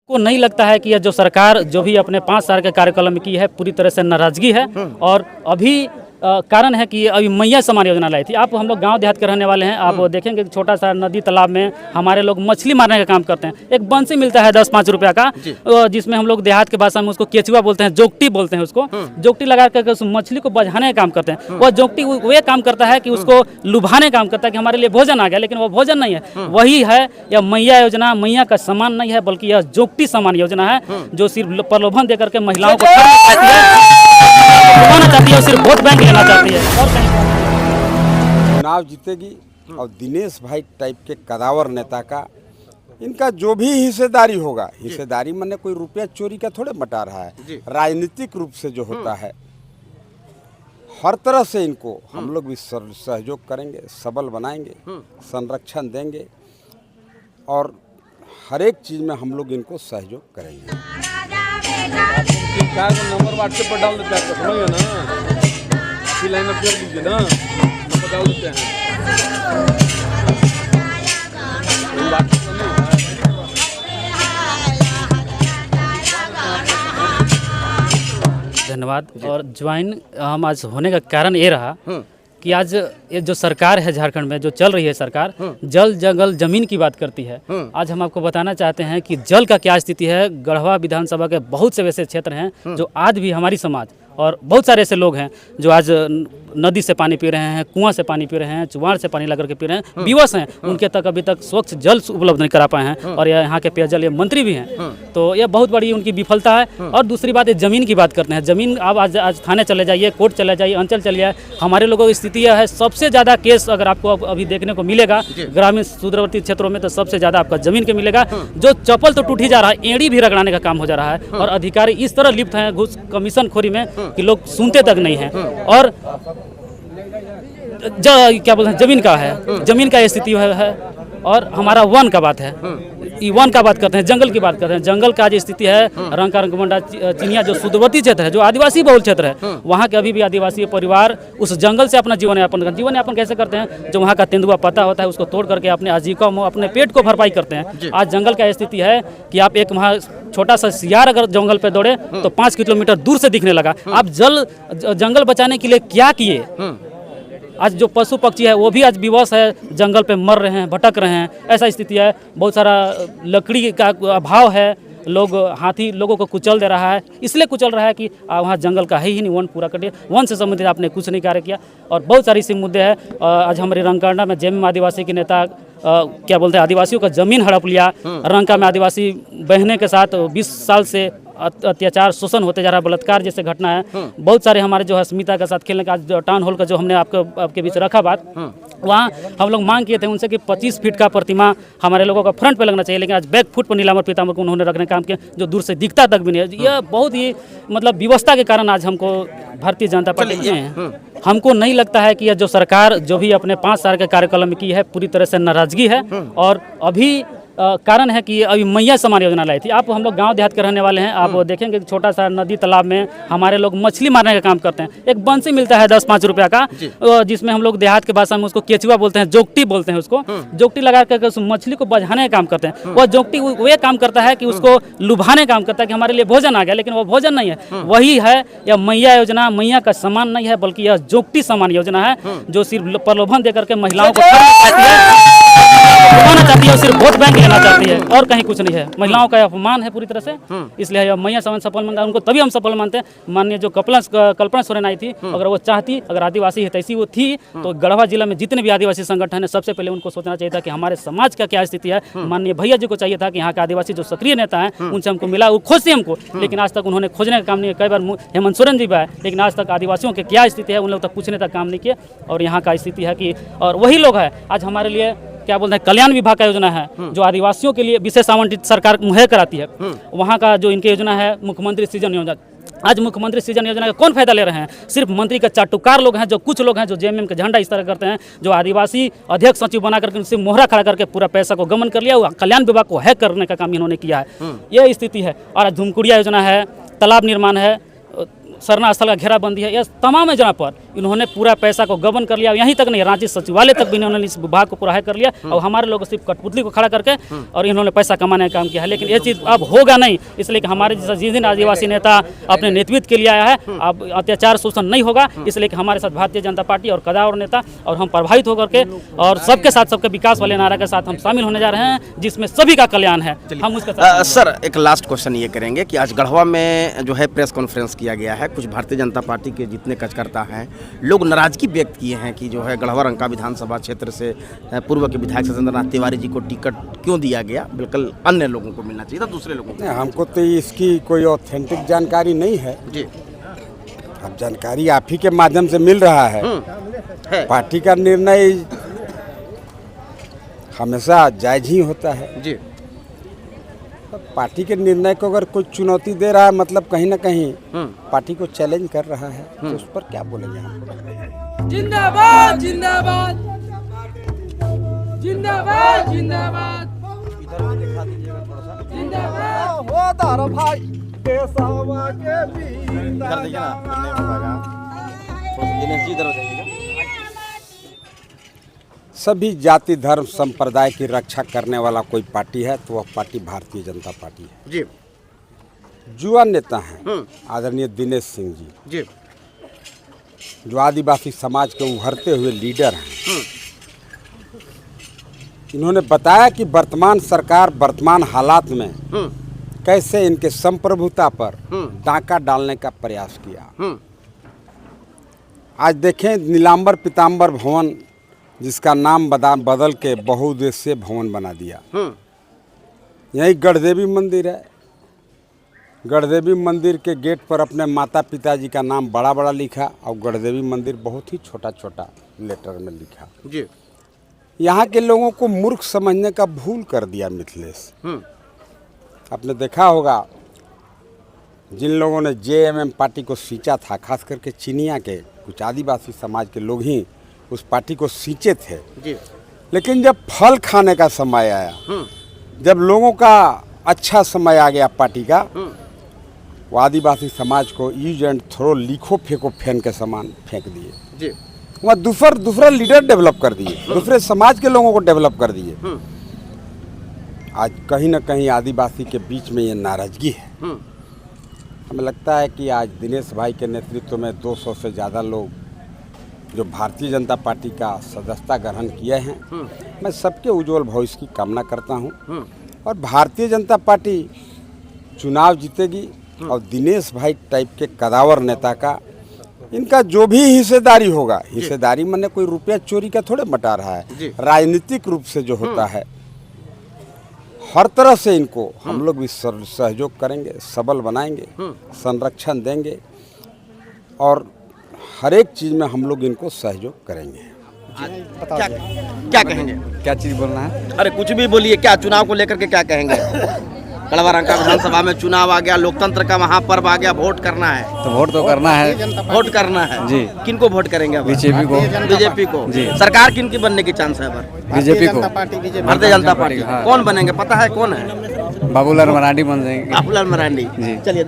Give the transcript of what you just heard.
को नहीं लगता है कि यह जो सरकार जो भी अपने 5 साल के कार्यकाल में की है पूरी तरह से नाराजगी है। और अभी कारण है कि अभी मैया समान योजना लाई थी। आप हम लोग गांव देहात के रहने वाले हैं, आप देखेंगे छोटा सा नदी तालाब में हमारे लोग मछली मारने का काम करते हैं। एक बंसी मिलता है 10-5 रुपया का, जिसमें हम लोग देहात के भाषा में उसको केचुआ बोलते हैं, जोगटी बोलते हैं उसको। जोगटी लगा कर उस मछली को बझाने का काम करते हैं। वह जोगटी वो काम करता है कि उसको लुभाने का काम करता है कि हमारे लिए भोजन आ गया, लेकिन वो भोजन नहीं है। वही है यह मैया योजना। मैया का सामान नहीं है बल्कि यह जोगटी सामान योजना है, जो सिर्फ प्रलोभन देकर के महिलाओं को चाहती है और सिर्फ वोट बैंक लेना चाहती है। और चुनाव जीतेगी और दिनेश भाई टाइप के कदावर नेता का इनका जो भी हिस्सेदारी होगा, हिस्सेदारी मैंने कोई रुपया चोरी का थोड़े बटा रहा है, राजनीतिक रूप से जो होता है हर तरह से इनको हम लोग भी सहयोग करेंगे, सबल बनाएंगे, संरक्षण देंगे और हर एक चीज़ में हम लोग इनको सहयोग करेंगे। नंबर व्हाट्सएप पर डाल देते हैं, समझिए ना, आपकी लाइन अप कर दीजिए ना, नंबर डाल देते हैं। धन्यवाद। और ज्वाइन हम आज होने का कारण ये रहा कि आज ये जो सरकार है झारखंड में जो चल रही है सरकार, जल जंगल जमीन की बात करती है। आज हम आपको बताना चाहते हैं कि जल का क्या स्थिति है। गढ़वा विधानसभा के बहुत से वैसे क्षेत्र हैं जो आज भी हमारी समाज और बहुत सारे ऐसे लोग हैं जो आज नदी से पानी पी रहे हैं, कुआं से पानी पी रहे हैं, चुवाड़ से पानी लगा के पी रहे हैं, विवश हैं। उनके तक अभी तक स्वच्छ जल उपलब्ध नहीं करा पाए हैं और यहाँ के पेयजल मंत्री भी हैं। तो यह बहुत बड़ी उनकी विफलता है। और दूसरी बात है ज़मीन की बात करते हैं। ज़मीन आप आज थाने चले जाइए, कोर्ट चले जाइए, अंचल चले जाइए, हमारे लोगों की स्थिति यह है। सबसे ज़्यादा केस अगर आपको अभी देखने को मिलेगा ग्रामीण सुदूरवर्ती क्षेत्रों में, तो सबसे ज़्यादा आपका ज़मीन के मिलेगा। जो चप्पल तो टूट ही जा रहा है, एड़ी भी रगड़ाने का काम हो जा रहा है। और अधिकारी इस तरह लिप्त हैं घूस कमीशन खोरी में कि लोग सुनते तक नहीं हैं। और क्या बोलते हैं, जमीन का है, जमीन का स्थिति है। और हमारा वन का बात है, वन का बात करते हैं, जंगल की बात करते हैं। जंगल का जो स्थिति है, रंका रंगमंडा चिनिया जो सुदूरवर्ती क्षेत्र है, जो आदिवासी बहुल क्षेत्र है, वहाँ के अभी भी आदिवासी परिवार उस जंगल से अपना जीवन यापन कैसे करते हैं। जो वहाँ का तेंदुआ पत्ता होता है उसको तोड़ करके अपने आजीविका में अपने पेट को भरपाई करते हैं। आज जंगल का स्थिति है कि आप एक वहाँ छोटा सा सियार अगर जंगल पे दौड़े तो 5 किलोमीटर दूर से दिखने लगा। आप जंगल बचाने के लिए क्या किए? आज जो पशु पक्षी है वो भी आज विवश है, जंगल पे मर रहे हैं, भटक रहे हैं, ऐसा स्थिति है। बहुत सारा लकड़ी का अभाव है, हाथी लोगों को कुचल दे रहा है। इसलिए कुचल रहा है कि वहाँ जंगल का है ही नहीं, वन पूरा कर दिया। वन से संबंधित आपने कुछ नहीं कार्य किया और बहुत सारी ऐसे मुद्दे हैं। आज हमारे रंकांडा में जेएमएम आदिवासी के नेता क्या बोलते हैं, आदिवासियों का जमीन हड़प लिया। रंका में आदिवासी बहने के साथ 20 साल से अत्याचार शोषण होते जा रहा है, बलात्कार जैसे घटना है। बहुत सारे हमारे जो है अस्मिता के साथ खेलने का, आज टाउन हॉल का जो हमने आपके बीच रखा बात, वहाँ हम लोग मांग किए थे उनसे कि 25 फीट का प्रतिमा हमारे लोगों का फ्रंट पे लगना चाहिए, लेकिन आज बैक फुट पर नीलांबर पीताम्बर को उन्होंने रखने का काम किया, जो दूर से दिखता तक भी नहीं है। यह बहुत ही मतलब व्यवस्था के कारण आज हमको भारतीय जनता पार्टी में हमको नहीं लगता है कि यह जो सरकार जो भी अपने 5 साल के कार्यकाल में की है पूरी तरह से नाराजगी है। और अभी कारण है कि अभी मैया समान योजना लाई थी। आप हम लोग गांव देहात के रहने वाले हैं, आप देखेंगे छोटा सा नदी तालाब में हमारे लोग मछली मारने का काम करते हैं। एक बंसी मिलता है 10-5 रुपया का, जिसमें हम लोग देहात के भाषा में उसको केचुआ बोलते हैं, जोगटी बोलते हैं उसको। जोगटी लगा कर उस मछली को बझाने का काम करते हैं। वह जोगटी वो काम करता है कि उसको लुभाने का काम करता है कि हमारे लिए भोजन आ गया, लेकिन वो भोजन नहीं है। वही है यह मैया योजना। मैया का सामान नहीं है बल्कि यह जोगटी सामान योजना है, जो सिर्फ प्रलोभन देकर के महिलाओं को चाहती है और सिर्फ वोट बैंक लेना चाहती है और कहीं कुछ नहीं है। महिलाओं का अपमान है पूरी तरह से, इसलिए मैया समान सफल मानता है। उनको तभी हम सफल मानते हैं। माननीय जो कल्पना सोरेन आई थी, अगर वो चाहती, अगर आदिवासी हितैषी वो थी, तो गढ़वा जिला में जितने भी आदिवासी संगठन है सबसे पहले उनको सोचना चाहिए था कि हमारे समाज का क्या स्थिति है। माननीय भैया जी को चाहिए था कि यहाँ के आदिवासी जो सक्रिय नेता हैं उनसे हमको मिला, वो खोजते हमको, लेकिन आज तक उन्होंने खोजने का काम नहीं किया। कई बार हेमंत सोरेन जी भी आए, लेकिन आज तक आदिवासियों की क्या स्थिति है उन लोग तक पूछने तक काम नहीं किया। और यहाँ का स्थिति है कि और वही लोग है आज हमारे लिए क्या बोलते हैं, कल्याण विभाग का योजना है जो आदिवासियों के लिए विशेष आवंटित सरकार मुहैया कराती है। वहाँ का जो इनकी योजना है मुख्यमंत्री सृजन योजना, आज मुख्यमंत्री सृजन योजना का कौन फायदा ले रहे हैं? सिर्फ मंत्री का चाटुकार लोग हैं, जो कुछ लोग हैं जो जेएमएम का झंडा इस तरह करते हैं, जो आदिवासी अध्यक्ष सचिव बना करके उनसे मोहरा खड़ा करके पूरा पैसा को गमन कर लिया। वो कल्याण विभाग को हैक करने का काम इन्होंने किया है। यह स्थिति है। और धुमकुड़िया योजना है, तालाब निर्माण है, सरना स्थल का घेराबंदी है, यह तमाम योजना पर इन्होंने पूरा पैसा को गबन कर लिया। यहीं तक नहीं, रांची सचिवालय तक भी इन्होंने इस विभाग को पूरा है कर लिया और हमारे लोग सिर्फ कठपुतली को खड़ा करके और इन्होंने पैसा कमाने का काम किया है। लेकिन ये चीज़ अब होगा नहीं, इसलिए कि हमारे जैसा जिस दिन आदिवासी नेता अपने नेतृत्व के लिए आया है, अब अत्याचार शोषण नहीं होगा। इसलिए कि हमारे साथ भारतीय जनता पार्टी और कदावर नेता और हम प्रभावित होकर के और सबके साथ सबके विकास वाले नारा के साथ हम शामिल होने जा रहे हैं, जिसमें सभी का कल्याण है। हम उसके साथ सर एक लास्ट क्वेश्चन ये करेंगे कि आज गढ़वा में जो है प्रेस कॉन्फ्रेंस किया गया है, कुछ भारतीय जनता पार्टी के जितने कार्यकर्ता हैं लोग नाराजगी व्यक्त किए हैं कि जो है गढ़वा रंका विधानसभा क्षेत्र से पूर्व के विधायक सत्येंद्रनाथ तिवारी जी को टिकट क्यों दिया गया, बिल्कुल अन्य लोगों को मिलना चाहिए था, दूसरे लोगों को। हमको तो इसकी कोई ऑथेंटिक जानकारी नहीं है जी, अब जानकारी आप ही के माध्यम से मिल रहा है। पार्टी का निर्णय हमेशा जायज ही होता है जी। पार्टी के निर्णय को अगर कोई चुनौती दे रहा है, मतलब कहीं ना कहीं पार्टी को चैलेंज कर रहा है, तो उस पर क्या बोलेंगे हम। जिंदाबाद जिंदाबाद जिंदाबाद जिंदाबाद सभी जाति धर्म संप्रदाय की रक्षा करने वाला कोई पार्टी है तो वह पार्टी भारतीय जनता पार्टी है जी। युवा नेता हैं आदरणीय दिनेश सिंह जी, जो आदिवासी समाज के उभरते हुए लीडर हैं। इन्होंने बताया कि वर्तमान सरकार वर्तमान हालात में कैसे इनके संप्रभुता पर डाका डालने का प्रयास किया। आज देखें नीलांबर पीताम्बर भवन, जिसका नाम बदल के बहुउद्देशीय भवन बना दिया। यही गढ़देवी मंदिर है, गढ़देवी मंदिर के गेट पर अपने माता पिता जी का नाम बड़ा बड़ा लिखा और गढ़देवी मंदिर बहुत ही छोटा छोटा लेटर में लिखा जी। यहाँ के लोगों को मूर्ख समझने का भूल कर दिया मिथिलेश। आपने देखा होगा जिन लोगों ने JMM पार्टी को सींचा था, खास करके चिनिया के कुछ आदिवासी समाज के लोग ही उस पार्टी को सींचे थे जी। लेकिन जब फल खाने का समय आया, जब लोगों का अच्छा समय आ गया पार्टी का, वो आदिवासी समाज को यूज एंड थ्रो लिखो फेंको फैन के समान फेंक दिए जी। वहाँ दूसरा लीडर डेवलप कर दिए, दूसरे समाज के लोगों को डेवलप कर दिए। आज कहीं ना कहीं आदिवासी के बीच में ये नाराजगी है। हमें लगता है कि आज दिनेश भाई के नेतृत्व में 200 से ज़्यादा लोग जो भारतीय जनता पार्टी का सदस्यता ग्रहण किए हैं, मैं सबके उज्जवल भविष्य की कामना करता हूं और भारतीय जनता पार्टी चुनाव जीतेगी और दिनेश भाई टाइप के कदावर नेता का इनका जो भी हिस्सेदारी होगा, हिस्सेदारी मैंने कोई रुपया चोरी का थोड़े बटा रहा है, राजनीतिक रूप से जो होता है, हर तरह से इनको हम लोग भी सहयोग करेंगे, सबल बनाएंगे, संरक्षण देंगे और हर एक चीज़ में हम लोग इनको सहयोग करेंगे। क्या कहेंगे? क्या चीज़ बोलना है? अरे कुछ भी बोलिए, क्या चुनाव को लेकर के क्या कहेंगे? गढ़वा रंका विधानसभा में चुनाव आ गया, लोकतंत्र का महापर्व आ गया, वोट करना है। तो वोट तो करना है, वोट करना है जी। किनको वोट करेंगे? बीजेपी को। बीजेपी को जी। सरकार किनकी बनने की चांस है? बीजेपी को। भारतीय जनता पार्टी। कौन बनेंगे पता है? कौन है? बाबूलाल मरांडी बन जाएंगे। बाबूलाल मरांडी। चलिए।